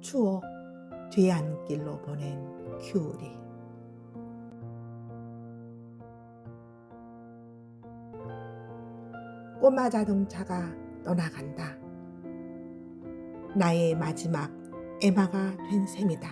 추억 뒤안길로 보낸 큐리. 꼬마 자동차가 떠나간다. 나의 마지막 에마가 된 셈이다.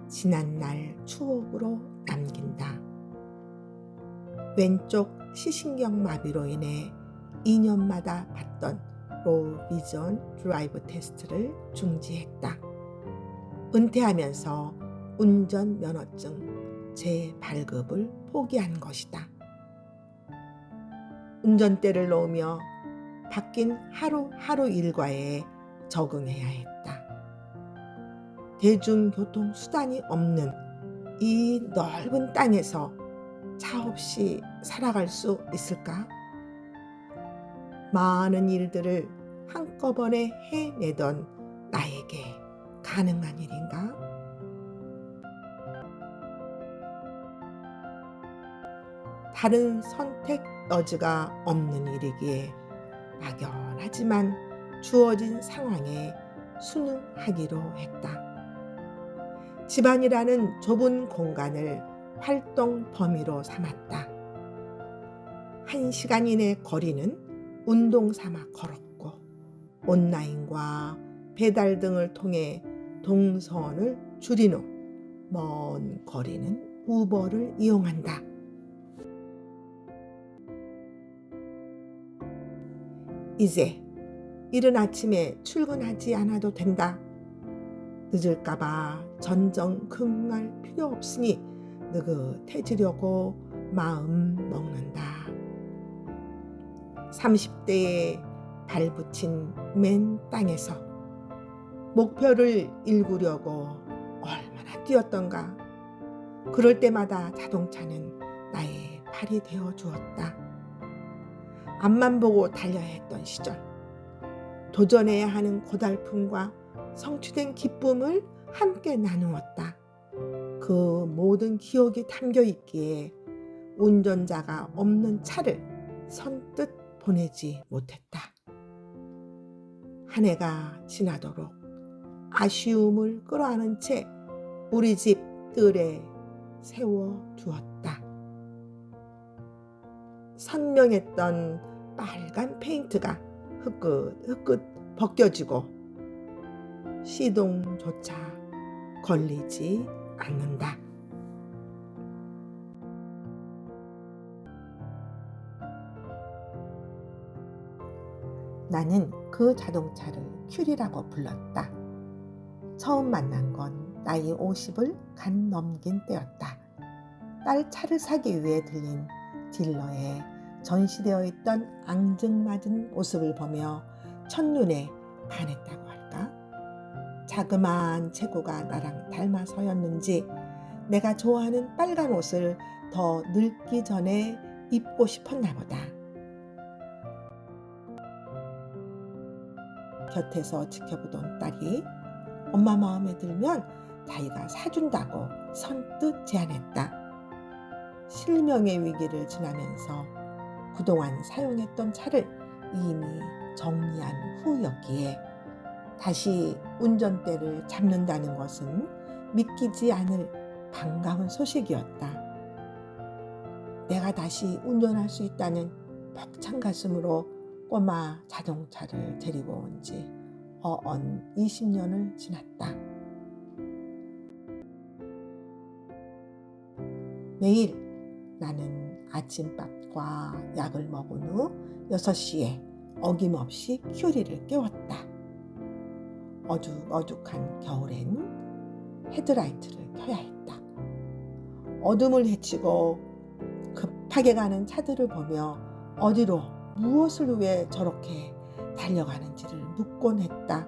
지난날 추억으로 남긴다. 왼쪽 시신경 마비로 인해 2년마다 받던 로우 비전 드라이브 테스트를 중지했다. 은퇴하면서 운전 면허증 재발급을 포기한 것이다. 운전대를 놓으며 바뀐 하루하루 일과에 적응해야 했다. 대중교통 수단이 없는 이 넓은 땅에서 차 없이 살아갈 수 있을까? 많은 일들을 한꺼번에 해내던 나에게 가능한 일인가? 다른 선택 여지가 없는 일이기에 막연하지만 주어진 상황에 순응하기로 했다. 집안이라는 좁은 공간을 활동 범위로 삼았다. 1시간 이내 거리는 운동 삼아 걸었고 온라인과 배달 등을 통해 동선을 줄인 후 먼 거리는 우버를 이용한다. 이제 이른 아침에 출근하지 않아도 된다. 늦을까봐 전전긍긍할 필요 없으니 느긋해지려고 마음 먹는다. 30대에 발붙인 맨 땅에서 목표를 일구려고 얼마나 뛰었던가. 그럴 때마다 자동차는 나의 팔이 되어 주었다. 앞만 보고 달려야 했던 시절, 도전해야 하는 고달픔과 성취된 기쁨을 함께 나누었다. 그 모든 기억이 담겨 있기에 운전자가 없는 차를 선뜻 보내지 못했다. 한 해가 지나도록 아쉬움을 끌어안은 채 우리 집 뜰에 세워두었다. 선명했던 빨간 페인트가 흐끗흐끗 벗겨지고 시동조차 걸리지 않는다. 나는 그 자동차를 큐리라고 불렀다. 처음 만난 건 나이 50을 간 넘긴 때였다. 딸 차를 사기 위해 들린 딜러에 전시되어 있던 앙증맞은 모습을 보며 첫눈에 반했다고 할까? 자그마한 체구가 나랑 닮아서였는지 내가 좋아하는 빨간 옷을 더 늙기 전에 입고 싶었나 보다. 곁에서 지켜보던 딸이 엄마 마음에 들면 자기가 사준다고 선뜻 제안했다. 실명의 위기를 지나면서 그동안 사용했던 차를 이미 정리한 후였기에 다시 운전대를 잡는다는 것은 믿기지 않을 반가운 소식이었다. 내가 다시 운전할 수 있다는 벅찬 가슴으로 꼬마 자동차를 데리고 온 지 어언 20년을 지났다. 매일 나는 아침밥과 약을 먹은 후 6시에 어김없이 큐리를 깨웠다. 어둑어둑한 겨울엔 헤드라이트를 켜야 했다. 어둠을 헤치고 급하게 가는 차들을 보며 어디로 무엇을 위해 저렇게 달려가는지를 묻곤 했다.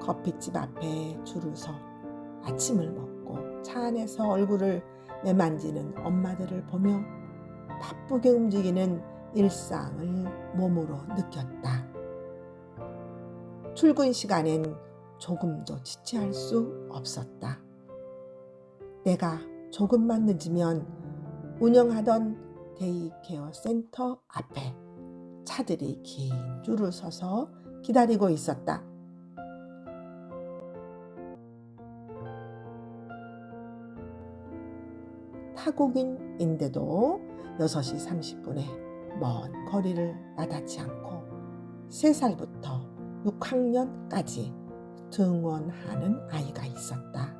커피집 앞에 줄을 서 아침을 먹고 차 안에서 얼굴을 매만지는 엄마들을 보며 바쁘게 움직이는 일상을 몸으로 느꼈다. 출근 시간엔 조금도 지체할 수 없었다. 내가 조금만 늦으면 운영하던 데이케어 센터 앞에 차들이 긴 줄을 서서 기다리고 있었다. 타국인인데도 6시 30분에 먼 거리를 나닿지 않고 3살부터 6학년까지 등원하는 아이가 있었다.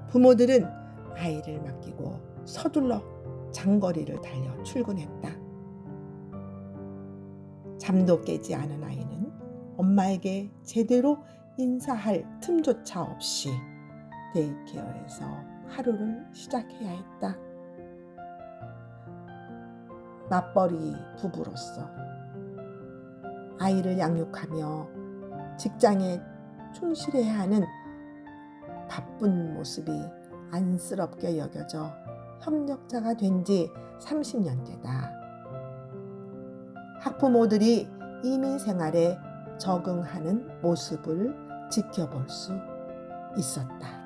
부모들은 아이를 맡기고 서둘러 장거리를 달려 출근했다. 잠도 깨지 않은 아이는 엄마에게 제대로 인사할 틈조차 없이 데이케어에서 하루를 시작해야 했다. 맞벌이 부부로서 아이를 양육하며 직장에 충실해야 하는 바쁜 모습이 안쓰럽게 여겨져 협력자가 된 지 30년째다. 학부모들이 이민 생활에 적응하는 모습을 지켜볼 수 있었다.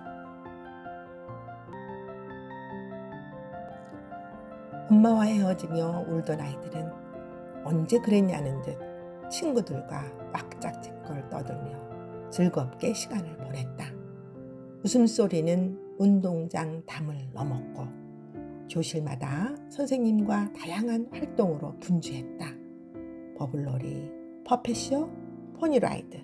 엄마와 헤어지며 울던 아이들은 언제 그랬냐는 듯 친구들과 왁짝지껄 떠들며 즐겁게 시간을 보냈다. 웃음소리는 운동장 담을 넘었고 교실마다 선생님과 다양한 활동으로 분주했다. 버블놀이, 퍼펫쇼, 포니라이드,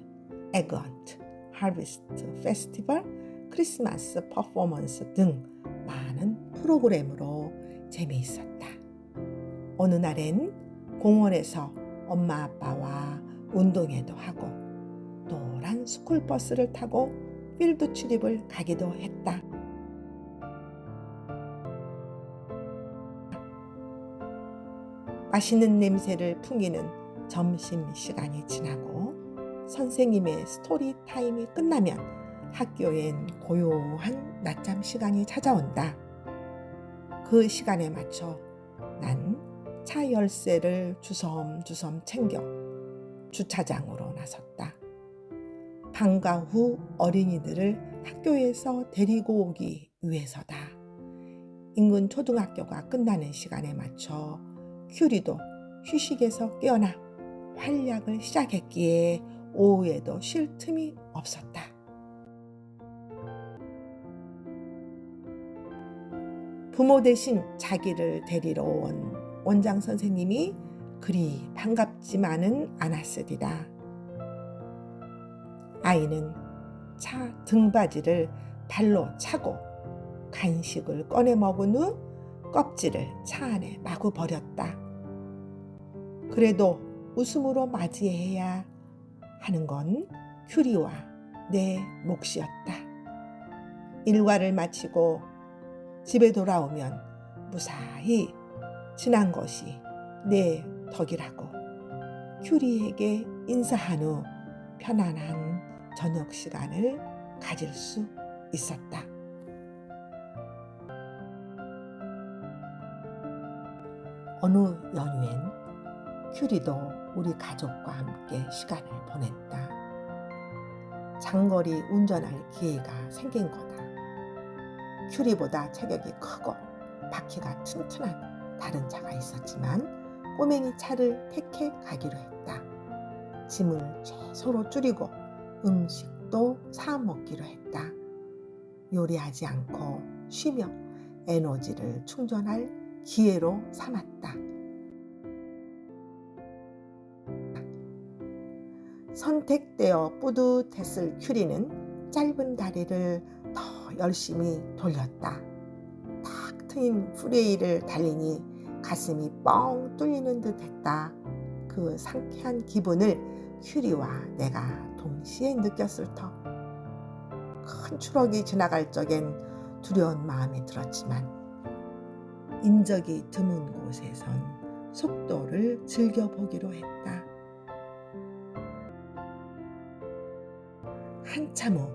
에그헌트, 하비스트 페스티벌, 크리스마스 퍼포먼스 등 많은 프로그램으로 재미있었다. 어느 날엔 공원에서 엄마 아빠와 운동회도 하고 노란 스쿨버스를 타고 필드 출입을 가기도 했다. 맛있는 냄새를 풍기는 점심시간이 지나고 선생님의 스토리 타임이 끝나면 학교엔 고요한 낮잠 시간이 찾아온다. 그 시간에 맞춰 난 차 열쇠를 주섬주섬 챙겨 주차장으로 나섰다. 방과 후 어린이들을 학교에서 데리고 오기 위해서다. 인근 초등학교가 끝나는 시간에 맞춰 큐리도 휴식에서 깨어나 활약을 시작했기에 오후에도 쉴 틈이 없었다. 부모 대신 자기를 데리러 온 원장 선생님이 그리 반갑지만은 않았으리라. 아이는 차 등받이를 발로 차고 간식을 꺼내 먹은 후 껍질을 차 안에 마구 버렸다. 그래도 웃음으로 맞이해야 하는 건 큐리와 내 몫이었다. 일과를 마치고 집에 돌아오면 무사히 지난 것이 내 덕이라고 큐리에게 인사한 후 편안한 저녁 시간을 가질 수 있었다. 어느 연휴엔 큐리도 우리 가족과 함께 시간을 보냈다. 장거리 운전할 기회가 생긴 거다. 큐리보다 체격이 크고 바퀴가 튼튼한 다른 차가 있었지만 꼬맹이 차를 택해 가기로 했다. 짐을 최소로 줄이고 음식도 사 먹기로 했다. 요리하지 않고 쉬며 에너지를 충전할 기회로 삼았다. 선택되어 뿌듯했을 큐리는 짧은 다리를 더 열심히 돌렸다. 탁 트인 프레이를 달리니 가슴이 뻥 뚫리는 듯 했다. 그 상쾌한 기분을 큐리와 내가 동시에 느꼈을 터. 큰 추럭이 지나갈 적엔 두려운 마음이 들었지만 인적이 드문 곳에선 속도를 즐겨보기로 했다. 한참 후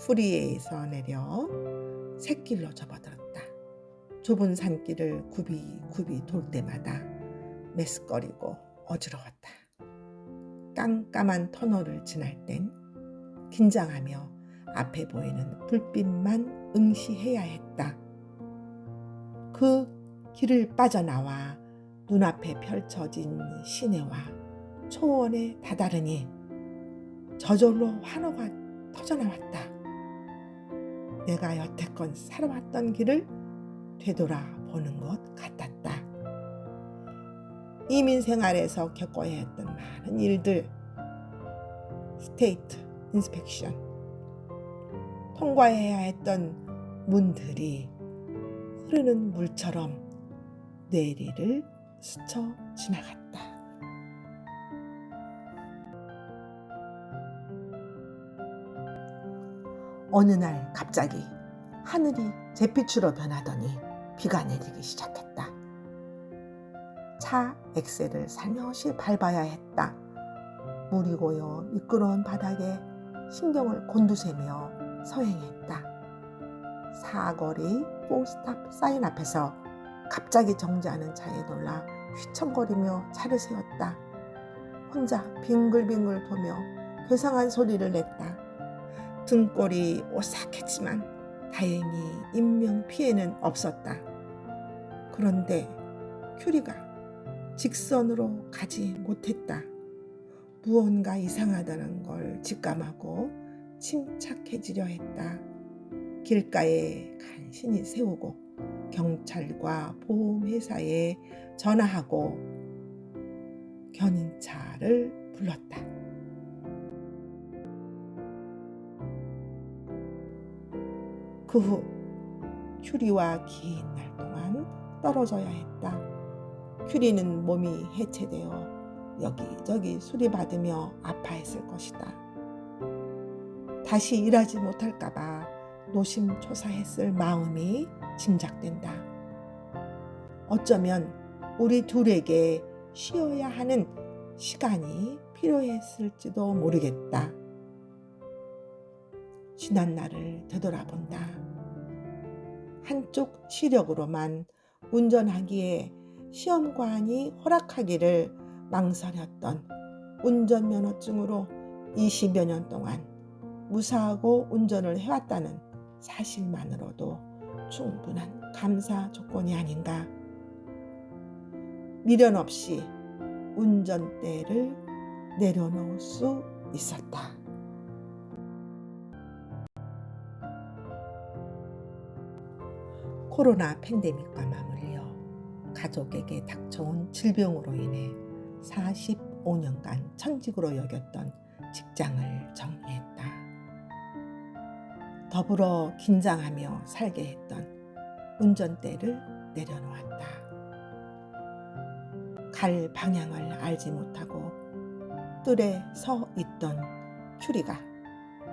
프리웨이에서 내려 샛길로 접어들었다. 좁은 산길을 굽이굽이 돌 때마다 메스꺼리고 어지러웠다. 깜깜한 터널을 지날 땐 긴장하며 앞에 보이는 불빛만 응시해야 했다. 그 길을 빠져나와 눈앞에 펼쳐진 시내와 초원에 다다르니 저절로 환호가 터져나왔다. 내가 여태껏 살아왔던 길을 되돌아보는 것 같았다. 이민 생활에서 겪어야 했던 많은 일들, 스테이트 인스펙션, 통과해야 했던 문들이 흐르는 물처럼 뇌리를 스쳐 지나갔다. 어느 날 갑자기 하늘이 잿빛으로 변하더니 비가 내리기 시작했다. 차 엑셀을 살며시 밟아야 했다. 물이 고여 미끄러운 바닥에 신경을 곤두세며 서행했다. 사거리 포스탑 사인 앞에서 갑자기 정지하는 차에 놀라 휘청거리며 차를 세웠다. 혼자 빙글빙글 도며 괴상한 소리를 냈다. 등골이 오싹했지만 다행히 인명피해는 없었다. 그런데 큐리가 직선으로 가지 못했다. 무언가 이상하다는 걸 직감하고 침착해지려 했다. 길가에 간신히 세우고 경찰과 보험회사에 전화하고 견인차를 불렀다. 그 후 큐리와 긴 날 동안 떨어져야 했다. 큐리는 몸이 해체되어 여기저기 수리받으며 아파했을 것이다. 다시 일하지 못할까봐 노심초사했을 마음이 짐작된다. 어쩌면 우리 둘에게 쉬어야 하는 시간이 필요했을지도 모르겠다. 지난 날을 되돌아본다. 한쪽 시력으로만 운전하기에 시험관이 허락하기를 망설였던 운전면허증으로 20여 년 동안 무사하고 운전을 해왔다는 사실만으로도 충분한 감사 조건이 아닌가. 미련 없이 운전대를 내려놓을 수 있었다. 코로나 팬데믹과 맞물려 가족에게 닥쳐온 질병으로 인해 45년간 천직으로 여겼던 직장을 정리했다. 더불어 긴장하며 살게 했던 운전대를 내려놓았다. 갈 방향을 알지 못하고 뜰에 서 있던 큐리가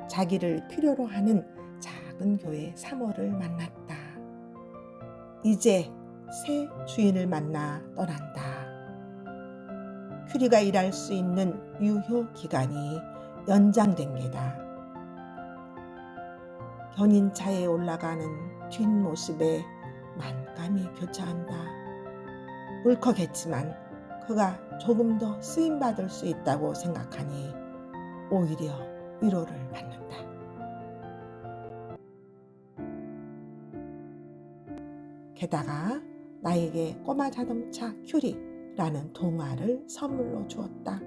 자기를 필요로 하는 작은 교회 사모를 만났다. 이제 새 주인을 만나 떠난다. 큐리가 일할 수 있는 유효 기간이 연장된 게다. 견인차에 올라가는 뒷모습에 만감이 교차한다. 울컥했지만 그가 조금 더 쓰임받을 수 있다고 생각하니 오히려 위로를 받는다. 게다가 나에게 꼬마 자동차 큐리라는 동화를 선물로 주었다.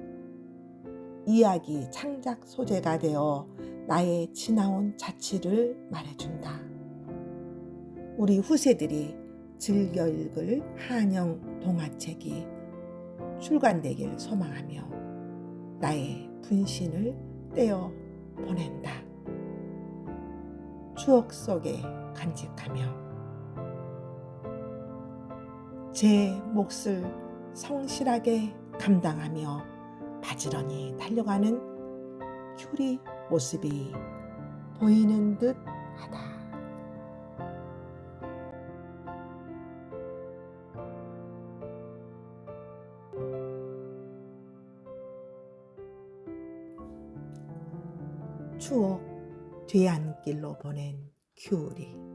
이야기 창작 소재가 되어 나의 지나온 자취를 말해준다. 우리 후세들이 즐겨 읽을 한영 동화책이 출간되길 소망하며 나의 분신을 떼어 보낸다. 추억 속에 간직하며 제 몫을 성실하게 감당하며 바지런히 달려가는 큐리 모습이 보이는 듯 하다. 추억 뒤안길로 보낸 큐리.